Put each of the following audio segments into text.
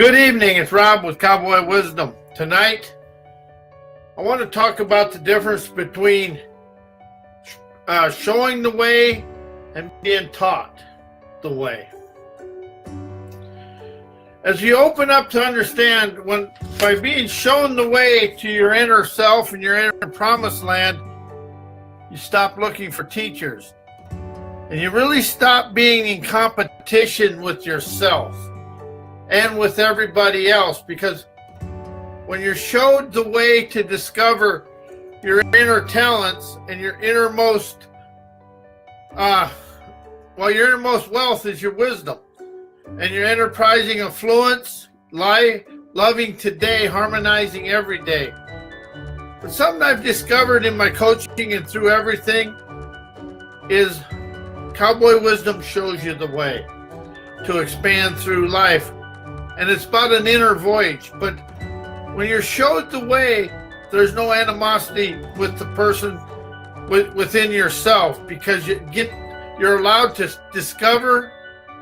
Good evening, it's Rob with Cowboy Wisdom. Tonight, I want to talk about the difference between showing the way and being taught the way. As you open up to understand, by being shown the way to your inner self and your inner promised land, you stop looking for teachers. And you really stop being in competition with yourself and with everybody else, because when you're showed the way to discover your inner talents and your innermost your innermost wealth is your wisdom and your enterprising influence, loving today, harmonizing every day. But something I've discovered in my coaching and through everything is Cowboy Wisdom shows you the way to expand through life. And it's about an inner voyage. But when you're showed the way, there's no animosity with the person within yourself, because you're allowed to discover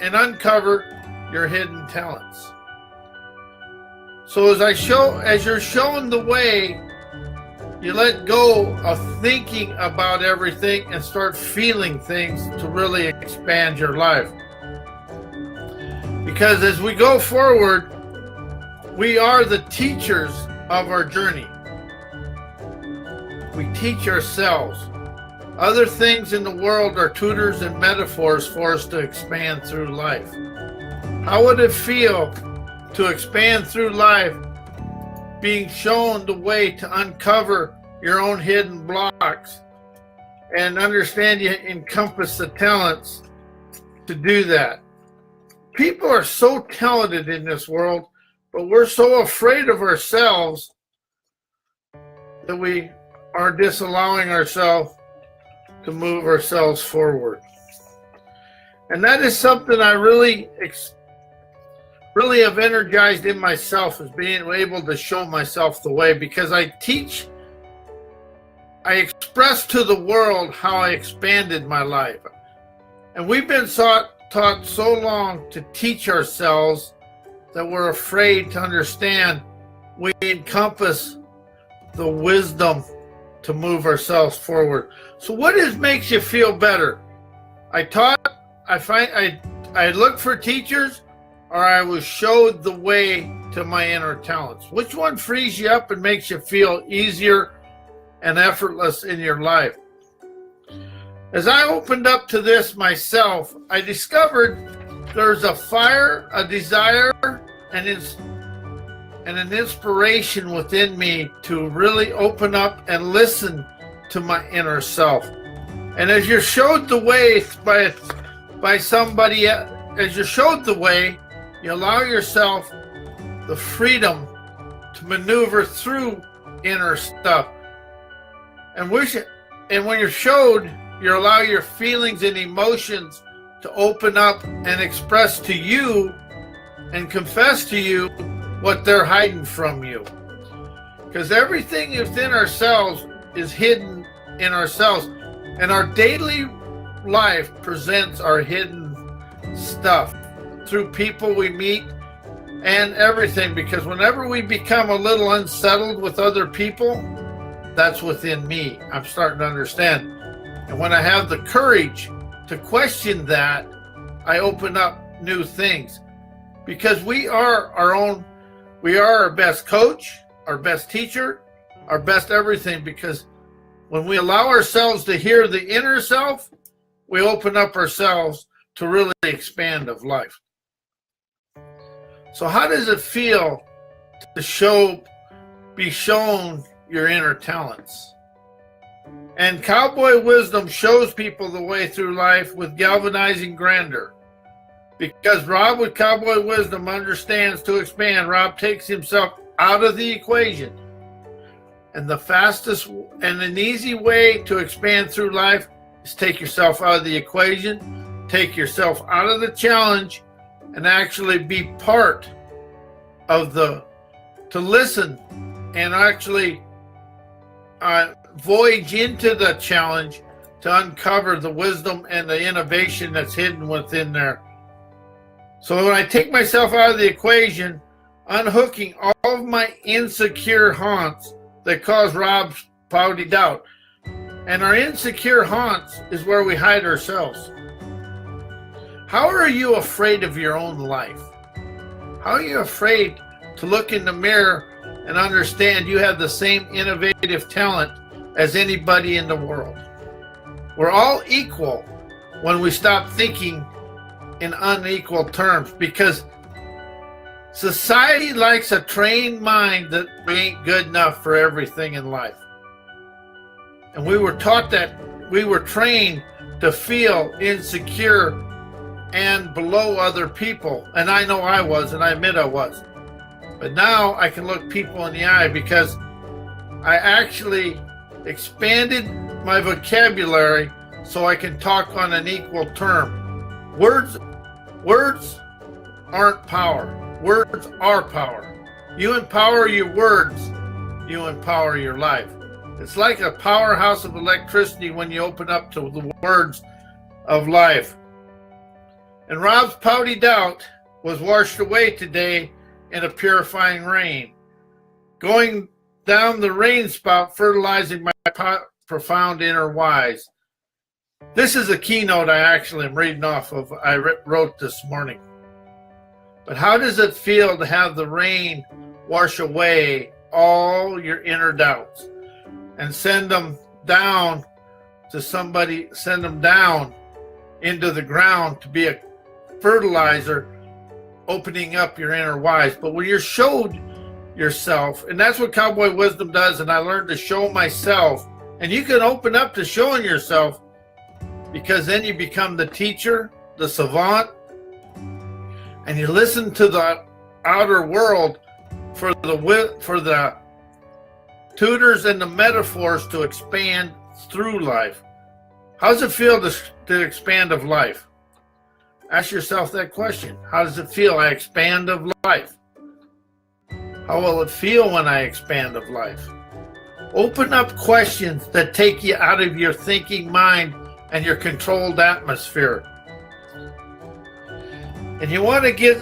and uncover your hidden talents. So as you're shown the way, you let go of thinking about everything and start feeling things to really expand your life. Because as we go forward, we are the teachers of our journey. We teach ourselves. Other things in the world are tutors and metaphors for us to expand through life. How would it feel to expand through life, being shown the way to uncover your own hidden blocks and understand you encompass the talents to do that? People are so talented in this world, but we're so afraid of ourselves that we are disallowing ourselves to move ourselves forward. And that is something I really have energized in myself, is being able to show myself the way, because I express to the world how I expanded my life. And we've been taught so long to teach ourselves that we're afraid to understand we encompass the wisdom to move ourselves forward. So what makes you feel better? I look for teachers, or I was showed the way to my inner talents. Which one frees you up and makes you feel easier and effortless in your life? As I opened up to this myself, I discovered there's a fire, a desire, and an inspiration within me to really open up and listen to my inner self. And as you're showed the way by somebody, as you're showed the way, you allow yourself the freedom to maneuver through inner stuff. And when you're showed, you allow your feelings and emotions to open up and express to you and confess to you what they're hiding from you. Because everything within ourselves is hidden in ourselves. And our daily life presents our hidden stuff through people we meet and everything. Because whenever we become a little unsettled with other people, that's within me. I'm starting to understand. And when I have the courage to question that, I open up new things. Because we are our best coach, our best teacher, our best everything. Because when we allow ourselves to hear the inner self, we open up ourselves to really expand of life. So how does it feel to be shown your inner talents? And Cowboy Wisdom shows people the way through life with galvanizing grandeur. Because Rob with Cowboy Wisdom understands to expand, Rob takes himself out of the equation. And the fastest and an easy way to expand through life is take yourself out of the equation, take yourself out of the challenge, and actually be part of to listen and actually voyage into the challenge to uncover the wisdom and the innovation that's hidden within there. So when I take myself out of the equation, unhooking all of my insecure haunts that cause Rob's pouty doubt. And our insecure haunts is where we hide ourselves. How are you afraid of your own life? How are you afraid to look in the mirror and understand you have the same innovative talent as anybody in the world? We're all equal when we stop thinking in unequal terms, because society likes a trained mind that we ain't good enough for everything in life. And we were taught that, we were trained to feel insecure and below other people. And I know I was, and I admit I was. But now I can look people in the eye because I actually expanded my vocabulary so I can talk on an equal term. Words aren't power. Words are power. You empower your words, you empower your life. It's like a powerhouse of electricity when you open up to the words of life. And Rob's pouty doubt was washed away today in a purifying rain, going down the rain spout, fertilizing my profound inner wise. This is a keynote I actually am reading off of. I wrote this morning. But how does it feel to have the rain wash away all your inner doubts and send them down to somebody, send them down into the ground to be a fertilizer, opening up your inner wise? But when you're showed yourself, and that's what Cowboy Wisdom does, and I learned to show myself, and you can open up to showing yourself, because then you become the teacher, the savant, and you listen to the outer world for the tutors and the metaphors to expand through life. How does it feel to expand of life? Ask yourself that question. How does it feel I expand of life? How will it feel when I expand of life? Open up questions that take you out of your thinking mind and your controlled atmosphere. And you want to get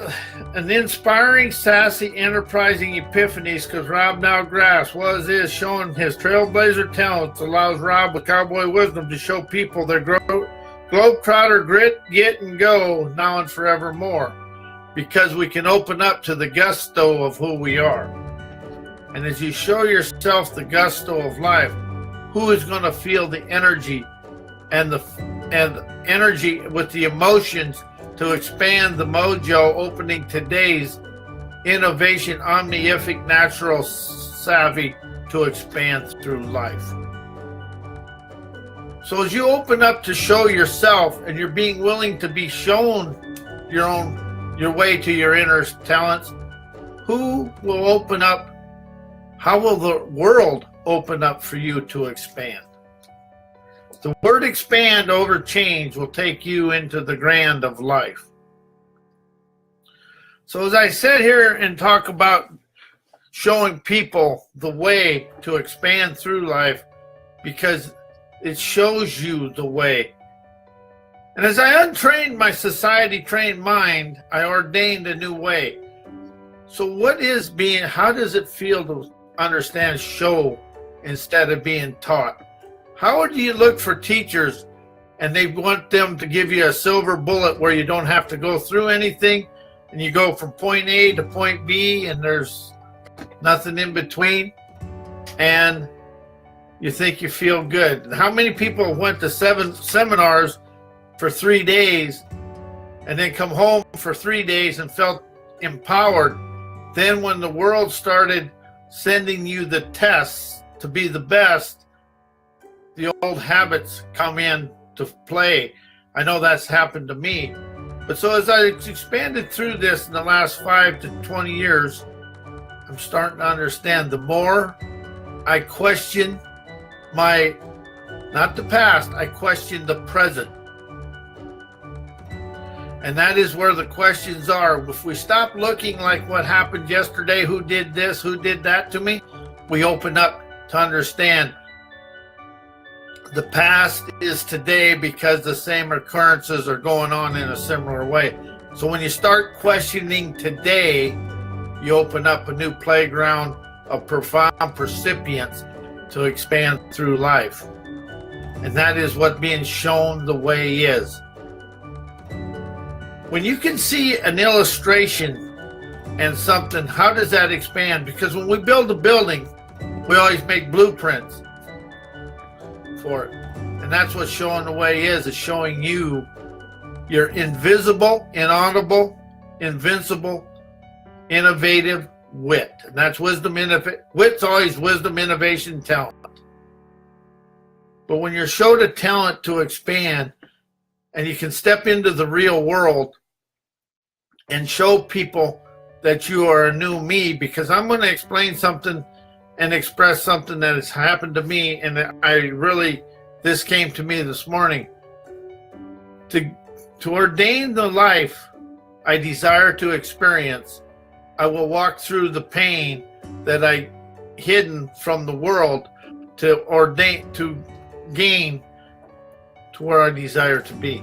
an inspiring, sassy, enterprising epiphanies, because Rob now grasps what it is showing his trailblazer talents allows Rob with Cowboy Wisdom to show people their globetrotter grit, get, and go now and forevermore, because we can open up to the gusto of who we are. And as you show yourself the gusto of life, who is going to feel the energy and energy with the emotions to expand the mojo, opening today's innovation, omnific, natural savvy to expand through life. So as you open up to show yourself, and you're being willing to be shown your way to your inner talents, who will open up? How will the world open up for you to expand? The word expand over change will take you into the grand of life. So as I sit here and talk about showing people the way to expand through life, because it shows you the way. And as I untrained my society-trained mind, I ordained a new way. So how does it feel to understand show instead of being taught? How do you look for teachers and they want them to give you a silver bullet where you don't have to go through anything, and you go from point A to point B and there's nothing in between, and you think you feel good? How many people went to 7 seminars for 3 days and then come home for 3 days and felt empowered? Then when the world started sending you the tests to be the best, the old habits come in to play. I know that's happened to me. But so as I expanded through this in the last 5 to 20 years, I'm starting to understand. The more I question not the past, I question the present. And that is where the questions are. If we stop looking like what happened yesterday, who did this, who did that to me, we open up to understand the past is today, because the same occurrences are going on in a similar way. So when you start questioning today, you open up a new playground of profound percipience to expand through life. And that is what being shown the way is. When you can see an illustration and something, how does that expand? Because when we build a building, we always make blueprints for it. And that's what showing the way is showing you your invisible, inaudible, invincible, innovative wit. And that's wisdom. Wit's always wisdom, innovation, talent. But when you're showed a talent to expand and you can step into the real world and show people that you are a new me, because I'm going to explain something and express something that has happened to me, and this came to me this morning. To ordain the life I desire to experience, I will walk through the pain that I hidden from the world to gain to where I desire to be.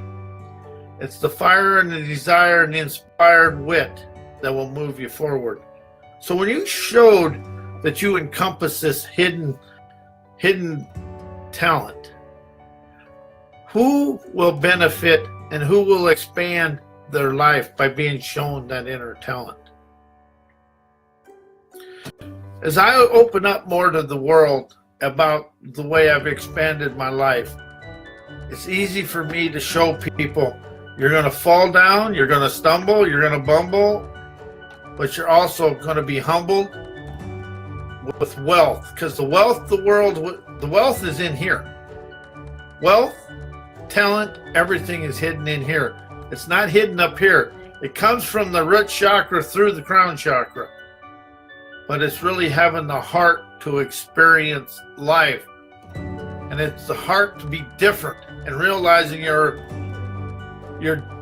It's the fire and the desire and the inspired wit that will move you forward. So when you showed that you encompass this hidden talent, who will benefit and who will expand their life by being shown that inner talent? As I open up more to the world about the way I've expanded my life, it's easy for me to show people you're going to fall down, you're going to stumble, you're going to bumble, but you're also going to be humbled with wealth, because the wealth is in here. Wealth, talent, everything is hidden in here. It's not hidden up here. It comes from the root chakra through the crown chakra. But it's really having the heart to experience life. And it's the heart to be different and realizing you're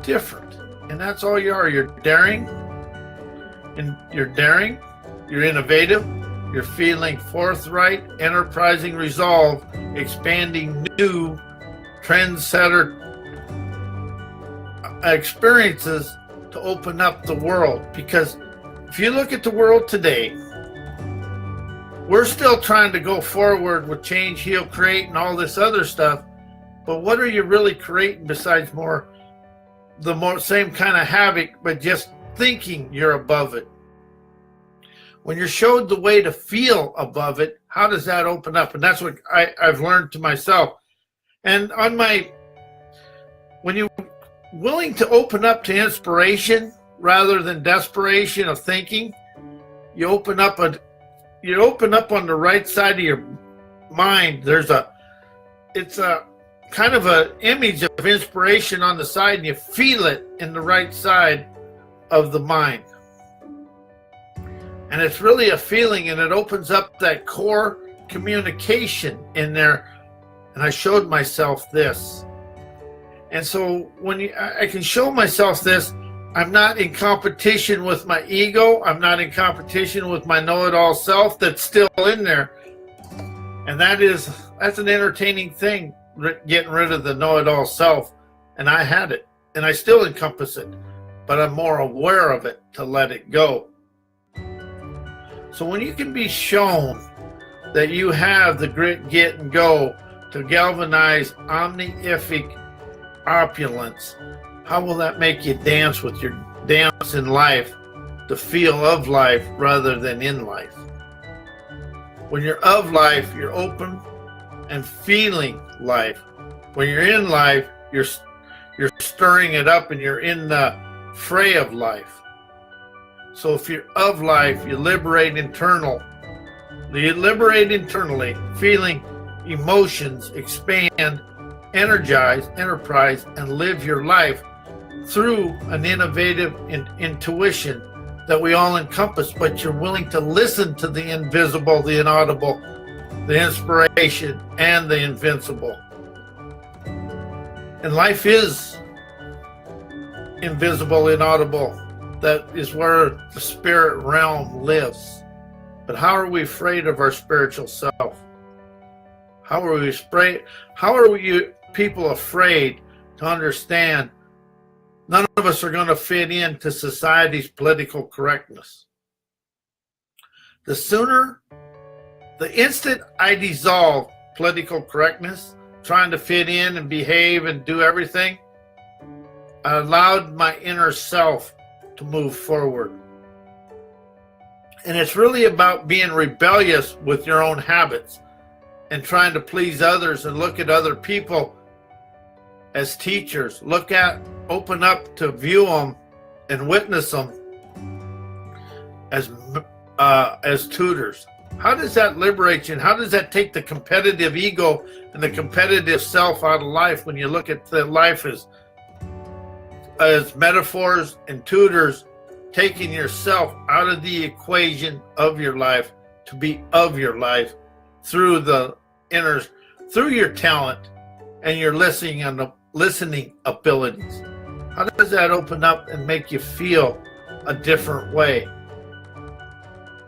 different. And that's all you are. You're daring. And you're innovative, you're feeling forthright, enterprising resolve, expanding new trendsetter experiences to open up the world. Because if you look at the world today, we're still trying to go forward with change, heal, create, and all this other stuff. But what are you really creating besides the same kind of havoc, but just thinking you're above it? When you're showed the way to feel above it, how does that open up? And that's what I've learned to myself. And when you're willing to open up to inspiration rather than desperation of thinking, you open up on the right side of your mind. It's a kind of an image of inspiration on the side, and you feel it in the right side of the mind. And it's really a feeling, and it opens up that core communication in there. And I showed myself this. And so when I can show myself this, I'm not in competition with my ego. I'm not in competition with my know-it-all self that's still in there. And that's an entertaining thing, getting rid of the know-it-all self. And I had it, and I still encompass it, but I'm more aware of it to let it go. So when you can be shown that you have the grit, get, and go to galvanize omnific opulence, how will that make you dance with your dance in life, the feel of life rather than in life? When you're of life, you're open and feeling life. When you're in life, you're stirring it up and you're in the fray of life. So if you're of life, you liberate internally, feeling emotions, expand, energize, enterprise, and live your life through an innovative intuition that we all encompass, but you're willing to listen to the invisible, the inaudible, the inspiration, and the invincible. And life is invisible, inaudible. That is where the spirit realm lives. But how are we afraid of our spiritual self? How are you people afraid to understand none of us are going to fit into society's political correctness? The instant I dissolve political correctness, trying to fit in and behave and do everything, I allowed my inner self to move forward. And it's really about being rebellious with your own habits and trying to please others and look at other people as teachers. Open up to view them and witness them as tutors. How does that liberate you? And how does that take the competitive ego and the competitive self out of life when you look at the life as metaphors and tutors, taking yourself out of the equation of your life to be of your life through your talent and your listening abilities? How does that open up and make you feel a different way?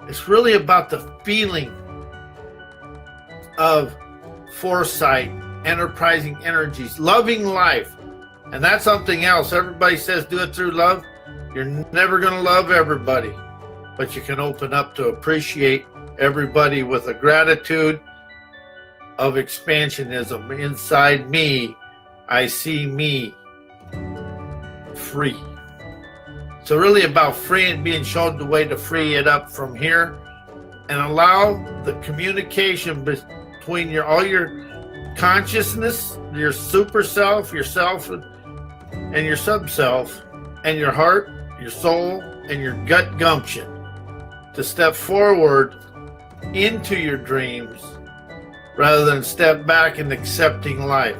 It's really about the feeling of foresight, enterprising energies, loving life. And that's something else. Everybody says do it through love. You're never going to love everybody, but you can open up to appreciate everybody with a gratitude of expansionism. Inside me, I see me free. So really about being shown the way to free it up from here and allow the communication between all your consciousness, your super self, yourself, and your sub-self, and your heart, your soul, and your gut gumption to step forward into your dreams rather than step back and accepting life.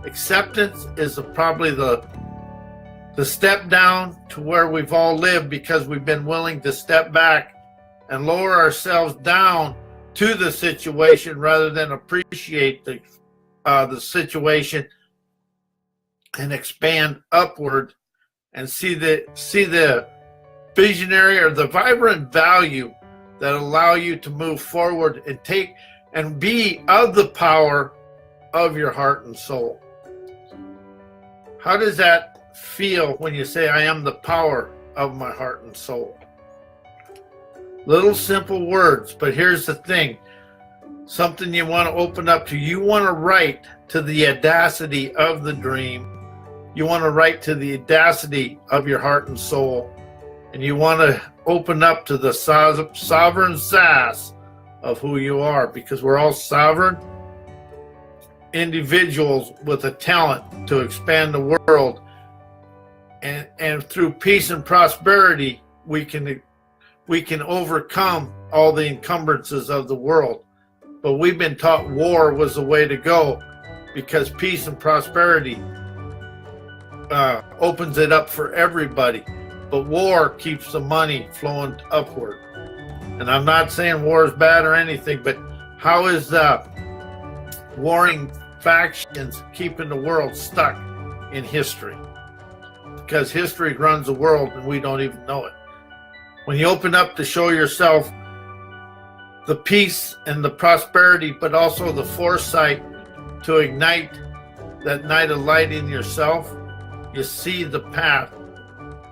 Acceptance is probably the step down to where we've all lived because we've been willing to step back and lower ourselves down to the situation rather than appreciate the situation and expand upward and see the visionary or the vibrant value that allow you to move forward and take and be of the power of your heart and soul. How does that feel when you say, I am the power of my heart and soul? Little simple words, but here's the thing. Something you want to open up to. You want to write to the audacity of the dream. You want to write to the audacity of your heart and soul. And you want to open up to the sovereign sass of who you are, because we're all sovereign individuals with a talent to expand the world. And through peace and prosperity, we can overcome all the encumbrances of the world. But we've been taught war was the way to go because peace and prosperity opens it up for everybody. But war keeps the money flowing upward. And I'm not saying war is bad or anything, but how is warring factions keeping the world stuck in history? Because history runs the world and we don't even know it. When you open up to show yourself the peace and the prosperity, but also the foresight to ignite that night of light in yourself, you see the path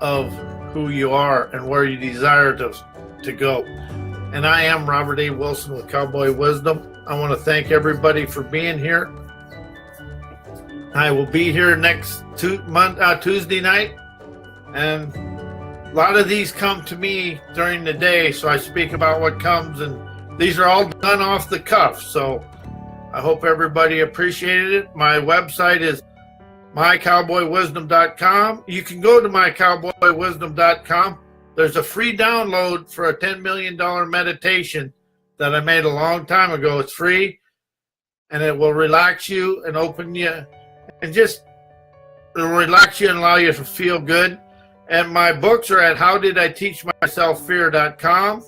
of who you are and where you desire to go. And I am Robert A. Wilson with Cowboy Wisdom. I want to thank everybody for being here. I will be here next Tuesday night, and a lot of these come to me during the day, so I speak about what comes, and these are all done off the cuff, so I hope everybody appreciated it. My website is mycowboywisdom.com. You can go to mycowboywisdom.com. There's a free download for a $10 million meditation that I made a long time ago. It's free, and it will relax you and open you and just relax you and allow you to feel good. And my books are at howdiditeachmyselffear.com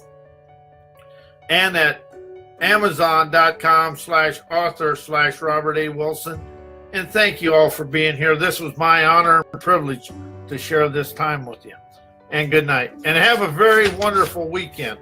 and at amazon.com/author/Robert A. Wilson. And thank you all for being here. This was my honor and privilege to share this time with you. And good night. And have a very wonderful weekend.